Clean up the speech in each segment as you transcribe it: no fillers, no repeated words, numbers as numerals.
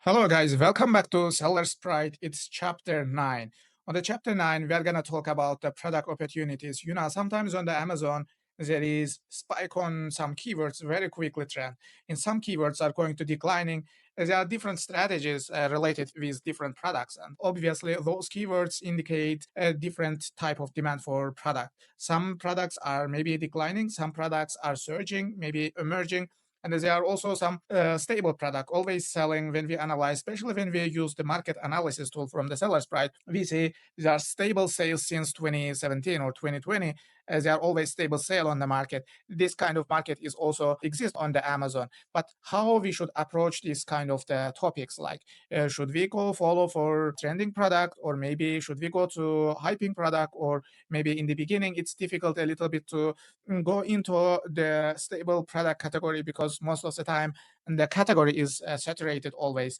Hello, guys. Welcome back to Seller Sprite. It's chapter 9. On the chapter 9, we are going to talk about the product opportunities. Sometimes on the Amazon, there is spike on some keywords very quickly trend. And some keywords are going to declining. There are different strategies related with different products. And obviously, those keywords indicate a different type of demand for product. Some products are maybe declining. Some products are surging, maybe emerging, and there are also some stable product always selling. When we analyze, especially when we use the market analysis tool from the Seller Sprite, we see these are stable sales since 2017 or 2020, as they are always stable sale on the market. This kind of market is also exist on the Amazon. But how we should approach this kind of the topics, like should we go follow for trending product, or maybe should we go to hyping product, or maybe in the beginning it's difficult a little bit to go into the stable product category, because most of the time the category is saturated always.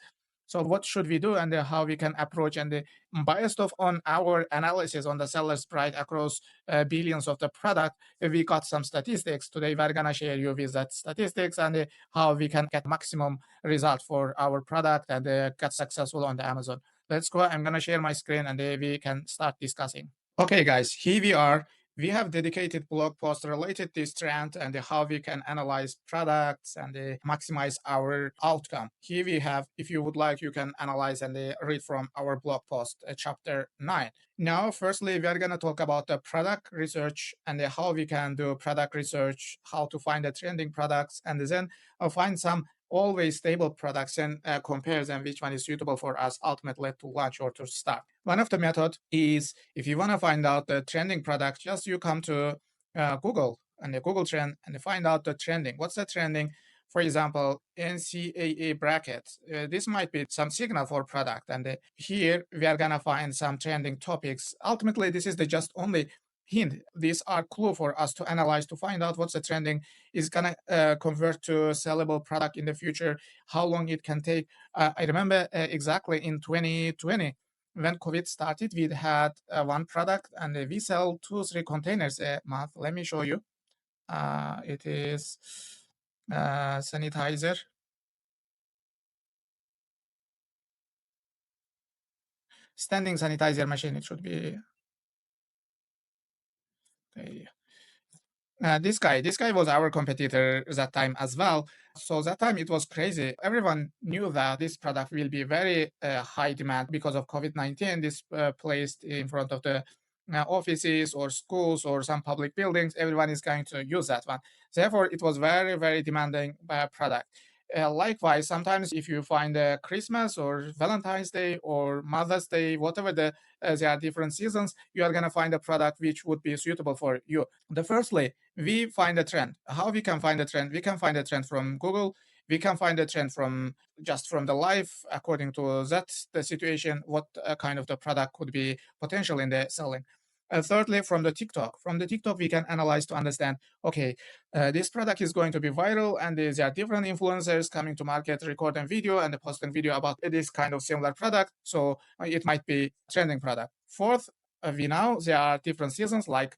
So what should we do, and how we can approach, and based off on our analysis on the Seller Sprite across billions of the product, we got some statistics. Today we're gonna share you with that statistics, and how we can get maximum result for our product and get successful on the Amazon. Let's go. I'm gonna share my screen, and we can start discussing. Okay, guys, here we are. We have dedicated blog post related to this trend and how we can analyze products and maximize our outcome. Here we have, if you would like, you can analyze and read from our blog post, chapter 9. Now, firstly, we are going to talk about the product research and how we can do product research, how to find the trending products, and then find some always stable products and compare them which one is suitable for us ultimately to launch or to start. One of the method is, if you want to find out the trending product, just you come to Google and the Google trend and find out the trending. What's the trending? For example, NCAA bracket. This might be some signal for product, and here we are gonna find some trending topics. Ultimately, this is the just only hint. These are clue for us to analyze to find out what's the trending is gonna convert to sellable product in the future, how long it can take. I remember exactly in 2020 when COVID started, we had one product, and we sell 2-3 containers a month. Let me show you. It is sanitizer. Standing sanitizer machine, it should be. Okay. This guy was our competitor that time as well. So that time it was crazy. Everyone knew that this product will be very high demand because of COVID-19. This placed in front of the offices or schools or some public buildings. Everyone is going to use that one. Therefore, it was very, very demanding product. Likewise, sometimes if you find Christmas or Valentine's Day or Mother's Day, whatever there are different seasons, you are going to find a product which would be suitable for you. Firstly, we find a trend. How we can find a trend? We can find a trend from Google. We can find a trend from just from the life, according to that the situation, what kind of the product could be potential in the selling. Thirdly, from the TikTok. From the TikTok, we can analyze to understand, okay, this product is going to be viral, and there are different influencers coming to market, recording video and posting video about this kind of similar product. So it might be trending product. Fourth, we know there are different seasons like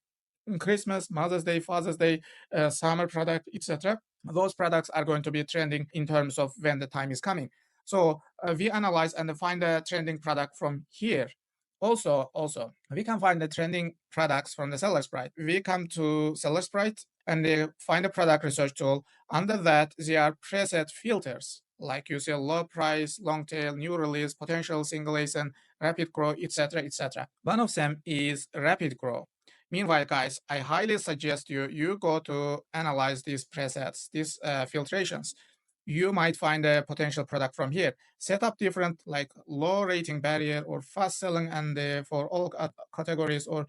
Christmas, Mother's Day, Father's Day, summer product, etc. Those products are going to be trending in terms of when the time is coming. So we analyze and find a trending product from here. Also, we can find the trending products from the Seller Sprite. We come to Seller Sprite and find a product research tool. Under that, there are preset filters, like you see low price, long tail, new release, potential single ASIN, rapid grow, etc., etc. One of them is rapid grow. Meanwhile, guys, I highly suggest you go to analyze these presets, these filtrations. You might find a potential product from here. Set up different like low rating barrier or fast selling, and for all categories, or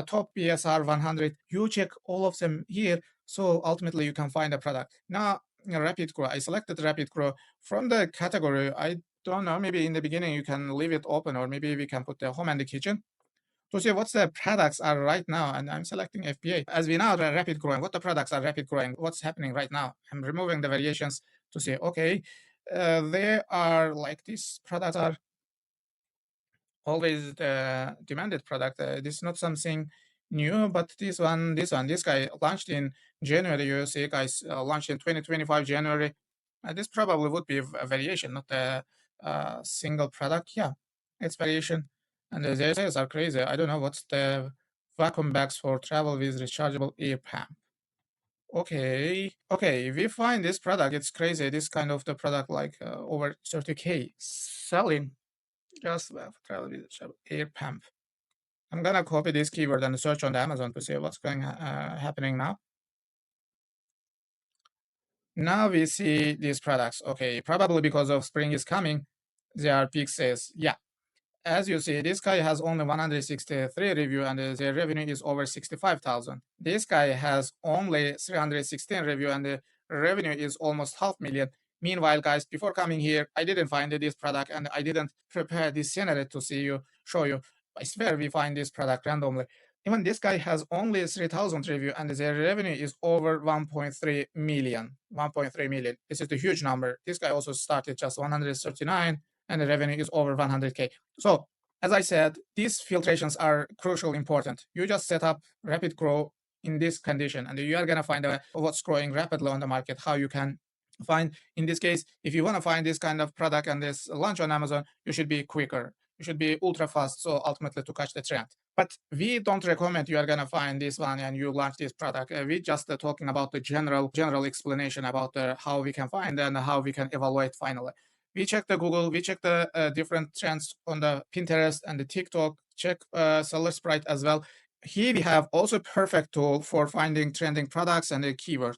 top BSR 100. You check all of them here. So ultimately you can find a product. Now, rapid grow. I selected rapid grow from the category. I don't know, maybe in the beginning you can leave it open, or maybe we can put the home and the kitchen to see what's the products are right now. And I'm selecting FBA. As we know, the rapid growing, what the products are rapid growing, what's happening right now. I'm removing the variations to say, okay, they are like these products are always the demanded product. This is not something new, but this guy launched in January. You see, guys, launched in 2025 January. This probably would be a variation, not single product. Yeah, it's variation, and their sales are crazy. I don't know what's the vacuum bags for travel with rechargeable ear pump. Okay, okay, we find this product. It's crazy. This kind of the product like over 30K selling just travel with rechargeable ear pump. I'm gonna copy this keyword and search on the Amazon to see what's going happening now. Now we see these products. Okay, probably because of spring is coming, they are peak sales. Yeah, as you see, this guy has only 163 review and the revenue is over 65,000. This guy has only 316 review and the revenue is almost half million. Meanwhile, guys, before coming here, I didn't find this product and I didn't prepare this scenario to show you. I swear we find this product randomly. Even this guy has only 3,000 review and the revenue is over 1.3 million. 1.3 million. This is a huge number. This guy also started just 139 and the revenue is over 100K. So as I said, these filtrations are crucial important. You just set up rapid grow in this condition and you are going to find what's growing rapidly on the market, how you can find. In this case, if you want to find this kind of product and this launch on Amazon, you should be quicker. You should be ultra fast, so ultimately to catch the trend. But we don't recommend you are going to find this one and you launch this product. We just talking about the general explanation about how we can find and how we can evaluate finally. We check the Google, we check the different trends on the Pinterest and the TikTok, check Seller Sprite as well. Here we have also a perfect tool for finding trending products and a keyword.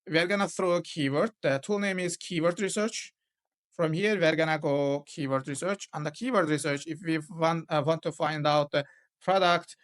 We're gonna throw a keyword. The tool name is Keyword Research. From here, we're gonna go keyword research. On the keyword research, if we want to find out the product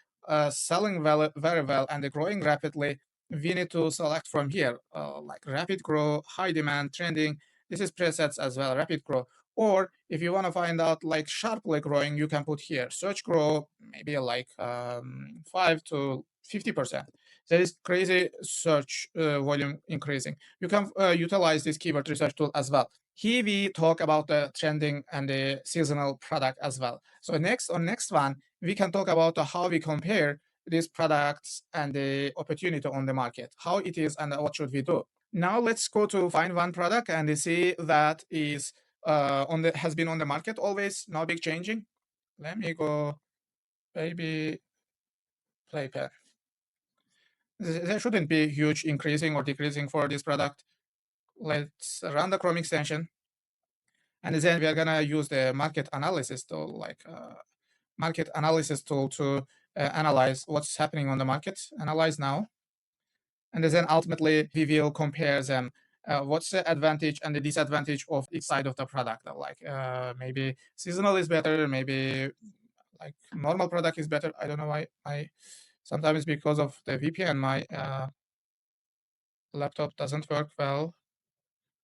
selling very well and growing rapidly, we need to select from here, like rapid grow, high demand, trending. This is presets as well, rapid grow. Or if you want to find out like sharply growing, you can put here search grow, maybe like 5 to 50%. There is crazy search volume increasing. You can utilize this keyword research tool as well. Here we talk about the trending and the seasonal product as well. So next one, we can talk about how we compare these products and the opportunity on the market, how it is and what should we do. Now let's go to find one product and see that is has been on the market always, no big changing. Let me go baby play pen. There shouldn't be huge increasing or decreasing for this product. Let's run the Chrome extension. And then we are gonna use the market analysis tool, like market analysis tool to analyze what's happening on the market. Analyze now. And then ultimately we will compare them. What's the advantage and the disadvantage of each side of the product? Like maybe seasonal is better, maybe like normal product is better. I don't know why. Sometimes because of the VPN, my laptop doesn't work well.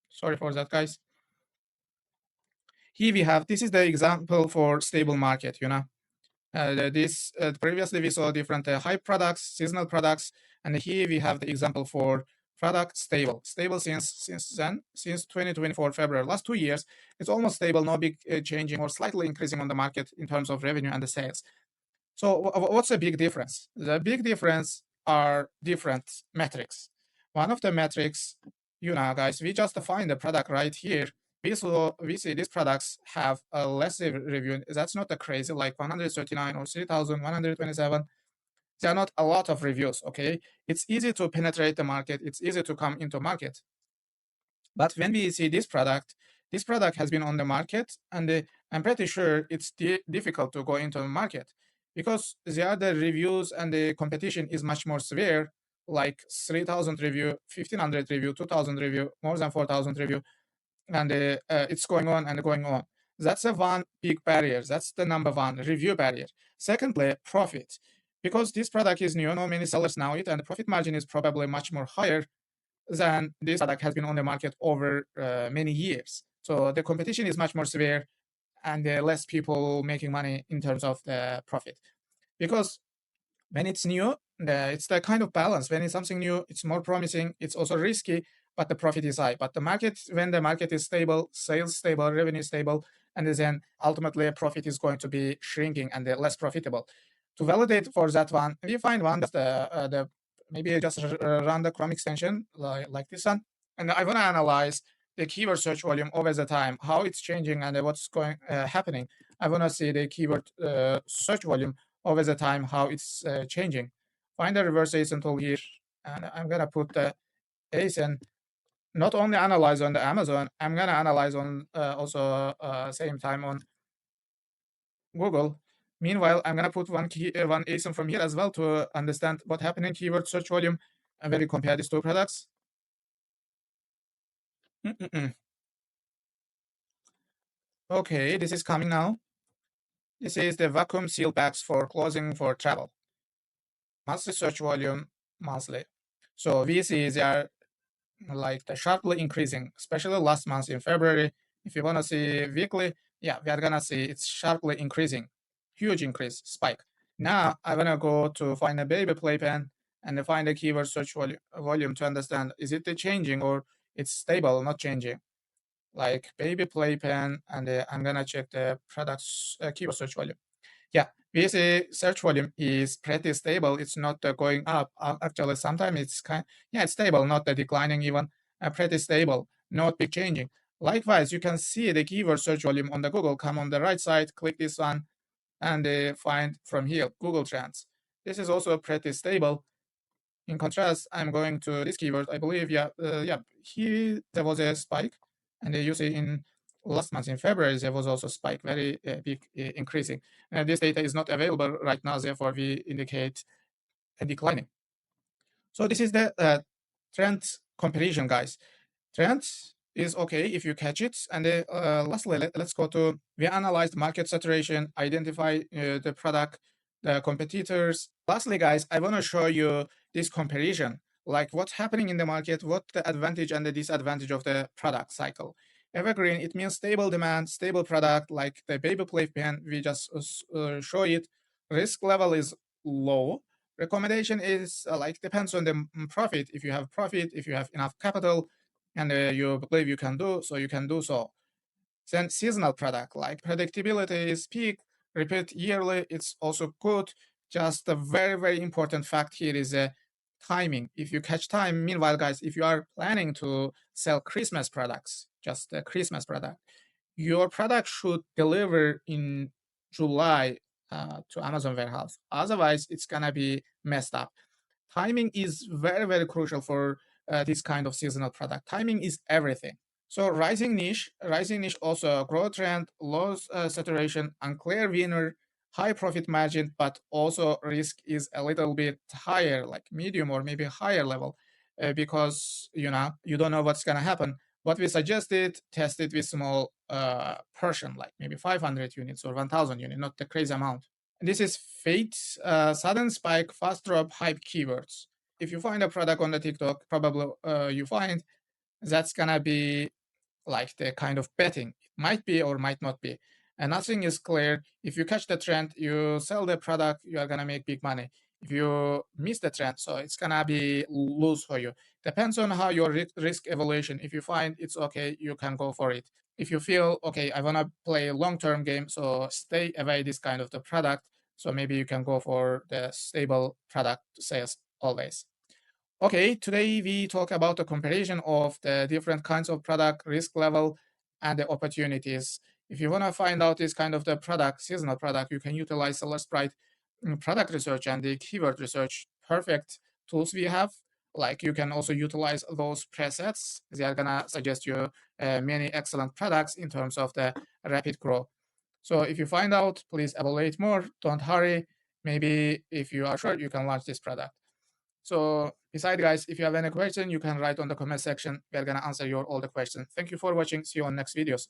Sorry for that, guys. Here we have, this is the example for stable market, you know. This previously we saw different hype products, seasonal products, and here we have the example for product stable. Stable since 2024 February, last 2 years, it's almost stable, no big changing or slightly increasing on the market in terms of revenue and the sales. So what's the big difference? The big difference are different metrics. One of the metrics, you know, guys, we just find the product right here. We see these products have a less review. That's not a crazy, like 139 or 3,127. There are not a lot of reviews, okay? It's easy to penetrate the market. It's easy to come into market. But when we see this product has been on the market, and I'm pretty sure it's difficult to go into the market because the other reviews and the competition is much more severe, like 3,000 review, 1,500 review, 2,000 review, more than 4,000 review, and it's going on and going on. That's a one big barrier. That's the number one review barrier. Secondly, profit. Because this product is new, no many sellers know it, and the profit margin is probably much more higher than this product has been on the market over many years. So the competition is much more severe and less people making money in terms of the profit. Because when it's new, it's the kind of balance. When it's something new, it's more promising, it's also risky, but the profit is high. But the market, when the market is stable, sales stable, revenue stable, and then ultimately profit is going to be shrinking and less profitable. To validate for that one, we find one that's the maybe just run the Chrome extension like this one, and I want to analyze the keyword search volume over the time, how it's changing and what's going happening. I want to see the keyword search volume over the time, how it's changing. Find the reverse ASIN tool here, and I'm gonna put the ASIN. Not only analyze on the Amazon, I'm gonna analyze on also same time on Google. Meanwhile, I'm gonna put one ASIN from here as well to understand what happened in keyword search volume and when we compare these two products. Mm-mm-mm. Okay, this is coming now. This is the vacuum seal bags for clothing for travel. Monthly search volume monthly. So we see they are like the sharply increasing, especially last month in February. If you want to see weekly, yeah, we are gonna see it's sharply increasing, huge increase, spike. Now I wanna go to find a baby playpen and find a keyword search volume to understand is it changing or it's stable, not changing. Like baby playpen, and I'm gonna check the products keyword search volume. Yeah, we see search volume is pretty stable. It's not going up. Actually, sometimes it's yeah, it's stable, not declining even. Pretty stable, not big changing. Likewise, you can see the keyword search volume on the Google. Come on the right side, click this one, and find from here Google Trends. This is also pretty stable. In contrast, I'm going to this keyword. I believe, yeah, here there was a spike, and you see in last month in February there was also spike, very big increasing. This data is not available right now, therefore we indicate a declining. So this is the trend comparison, guys. Trend is okay if you catch it. And lastly, let's go to we analyzed market saturation, identify the product, the competitors. Lastly, guys, I want to show you this comparison, like what's happening in the market, what the advantage and the disadvantage of the product cycle. Evergreen, it means stable demand, stable product, like the baby playpen. We just show it. Risk level is low. Recommendation is like depends on the profit. If you have profit, if you have enough capital, and you believe you can do so, you can do so. Then seasonal product like predictability is peak, repeat yearly. It's also good. Just a very important fact here is timing. If you catch time, meanwhile, guys, if you are planning to sell Christmas products, just a Christmas product, your product should deliver in July to Amazon warehouse. Otherwise, it's gonna be messed up. Timing is very crucial for this kind of seasonal product. Timing is everything. So rising niche also growth trend, low saturation, unclear winner, high profit margin, but also risk is a little bit higher, like medium or maybe higher level, because you don't know what's gonna happen. What we suggested, test it with small portion, like maybe 500 units or 1,000 units, not the crazy amount. This is fate, sudden spike, fast drop, hype keywords. If you find a product on the TikTok, probably you find that's gonna be like the kind of betting. It might be or might not be. And nothing is clear. If you catch the trend, you sell the product, you are gonna make big money. If you miss the trend, so it's gonna be lose for you. Depends on how your risk evaluation. If you find it's okay, you can go for it. If you feel okay, I wanna play a long-term game, so stay away this kind of the product. So maybe you can go for the stable product sales always. Okay, today we talk about the comparison of the different kinds of product, risk level, and the opportunities. If you want to find out this kind of the product, seasonal product, you can utilize the Sprite product research and the keyword research. Perfect tools we have. Like you can also utilize those presets. They are gonna suggest you many excellent products in terms of the rapid growth. So if you find out, please evaluate more. Don't hurry. Maybe if you are sure, you can launch this product. So besides, guys, if you have any question, you can write on the comment section. We are gonna answer your all the questions. Thank you for watching. See you on next videos.